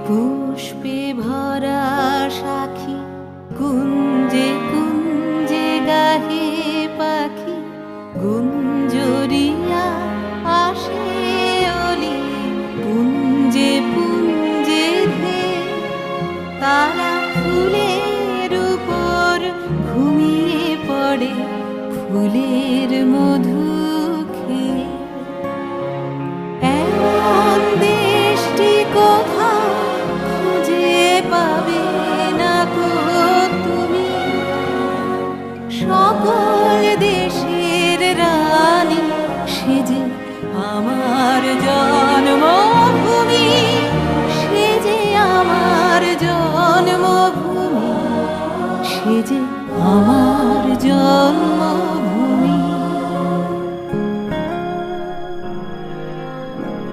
পুষ্পে ভরা সাখী, কুঞ্জে কুঞ্জে গাহে পাখি, গুঞ্জরিয়া আসে অলি, পুঞ্জে পুঞ্জে ধে। তারা ফুলের উপর ঘুমিয়ে পড়ে, ফুলের মধু খেয়ে। এমন দেশটি কোথাও খুঁজে পাবে না গো তুমি, সকল দেশের রানী সে যে আমার জন্মভূমি, সে যে আমার জন্মভূমি, সে যে আমার জন্মভূমি।